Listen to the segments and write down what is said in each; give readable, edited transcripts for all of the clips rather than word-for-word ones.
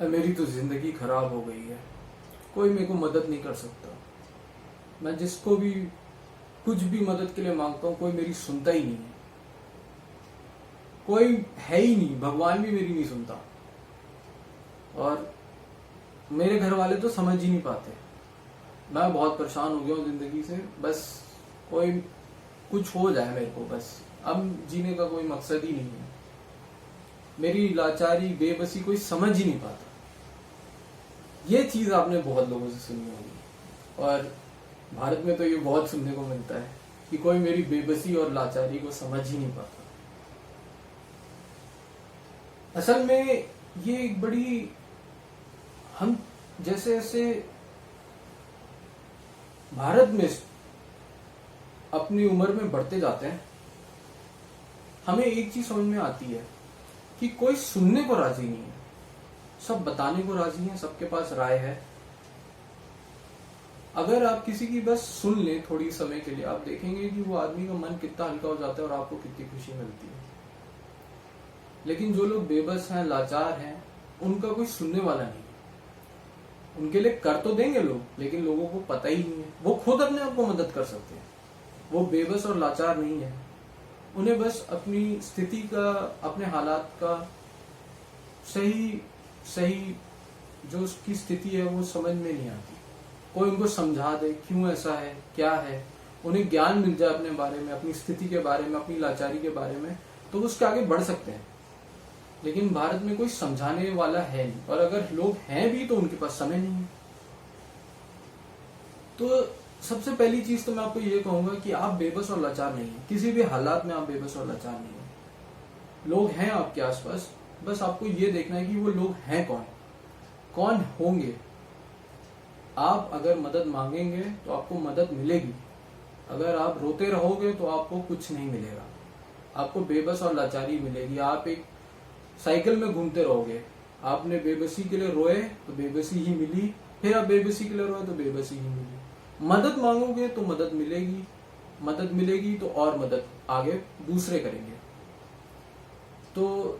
मेरी तो जिंदगी खराब हो गई है। कोई मेरे को मदद नहीं कर सकता। मैं जिसको भी कुछ भी मदद के लिए मांगता हूँ, कोई मेरी सुनता ही नहीं है। कोई है ही नहीं, भगवान भी मेरी नहीं सुनता। और मेरे घर वाले तो समझ ही नहीं पाते। मैं बहुत परेशान हो गया हूँ जिंदगी से। बस कोई कुछ हो जाए मेरे को, बस अब जीने का कोई मकसद ही नहीं है। मेरी लाचारी, बेबसी कोई समझ ही नहीं पाता। ये चीज आपने बहुत लोगों से सुनी होगी, और भारत में तो ये बहुत सुनने को मिलता है कि कोई मेरी बेबसी और लाचारी को समझ ही नहीं पाता। असल में ये एक बड़ी, हम जैसे जैसे भारत में अपनी उम्र में बढ़ते जाते हैं, हमें एक चीज समझ में आती है कि कोई सुनने को राजी नहीं है। सब बताने को राजी हैं, सबके पास राय है। अगर आप किसी की बस सुन लें थोड़ी समय के लिए, आप देखेंगे कि वो आदमी का मन कितना हल्का हो जाता है और आपको कितनी खुशी मिलती है। लेकिन जो लोग बेबस हैं, लाचार हैं, उनका कोई सुनने वाला नहीं है। उनके लिए कर तो देंगे लोग, लेकिन लोगों को पता ही नहीं है। वो खुद अपने आप को मदद कर सकते हैं। वो बेबस और लाचार नहीं है। उन्हें बस अपनी स्थिति का, अपने हालात का सही जो उसकी स्थिति है वो समझ में नहीं आती। कोई उनको समझा दे क्यों ऐसा है, क्या है, उन्हें ज्ञान मिल जाए अपने बारे में, अपनी स्थिति के बारे में, अपनी लाचारी के बारे में, तो वो उसके आगे बढ़ सकते हैं। लेकिन भारत में कोई समझाने वाला है नहीं, और अगर लोग हैं भी तो उनके पास समय नहीं है। तो सबसे पहली चीज तो मैं आपको ये कहूंगा कि आप बेबस और लाचार नहीं है। किसी भी हालात में आप बेबस और लाचार नहीं है। लोग हैं आपके आसपास, बस आपको ये देखना है कि वो लोग हैं कौन होंगे। आप अगर मदद मांगेंगे तो आपको मदद मिलेगी। अगर आप रोते रहोगे तो आपको कुछ नहीं मिलेगा। आपको बेबस और लाचारी मिलेगी। आप एक साइकिल में घूमते रहोगे। आपने बेबसी के लिए रोए तो बेबसी ही मिली, फिर आप बेबसी के लिए रोए तो बेबसी ही मिली। मदद मांगोगे तो मदद मिलेगी तो और मदद आगे दूसरे करेंगे। तो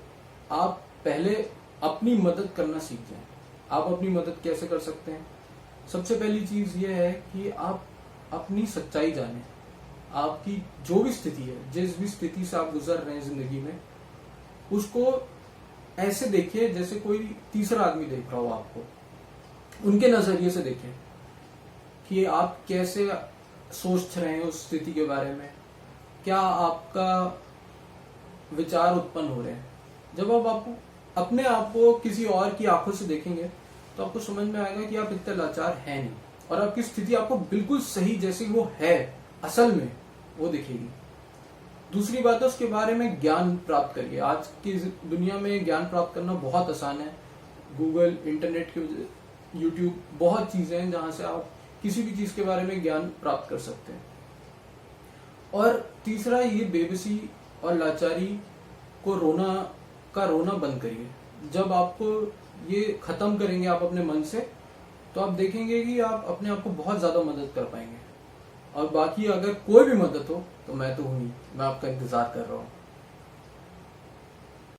आप पहले अपनी मदद करना सीख जाएं। आप अपनी मदद कैसे कर सकते हैं? सबसे पहली चीज ये है कि आप अपनी सच्चाई जानें। आपकी जो भी स्थिति है, जिस भी स्थिति से आप गुजर रहे हैं जिंदगी में, उसको ऐसे देखिए जैसे कोई तीसरा आदमी देख रहा हो आपको। उनके नजरिए से देखें कि आप कैसे सोच रहे हैं उस स्थिति के बारे में, क्या आपका विचार उत्पन्न हो रहे हैं। जब आप अपने आप को किसी और की आंखों से देखेंगे तो आपको समझ में आएगा कि आप इतने लाचार हैं नहीं, और आपकी स्थिति आपको बिल्कुल सही जैसी वो है असल में वो दिखेगी। दूसरी बात है, उसके बारे में ज्ञान प्राप्त करिए। आज की दुनिया में ज्ञान प्राप्त करना बहुत आसान है। गूगल, इंटरनेट के, यूट्यूब, बहुत चीजें हैं जहां से आप किसी भी चीज के बारे में ज्ञान प्राप्त कर सकते हैं। और तीसरा, ये बेबसी और लाचारी को रोना बंद करिए। जब आपको ये खत्म करेंगे आप अपने मन से, तो आप देखेंगे कि आप अपने आप को बहुत ज्यादा मदद कर पाएंगे। और बाकी अगर कोई भी मदद हो तो मैं तो हूं ही, मैं आपका इंतजार कर रहा हूं।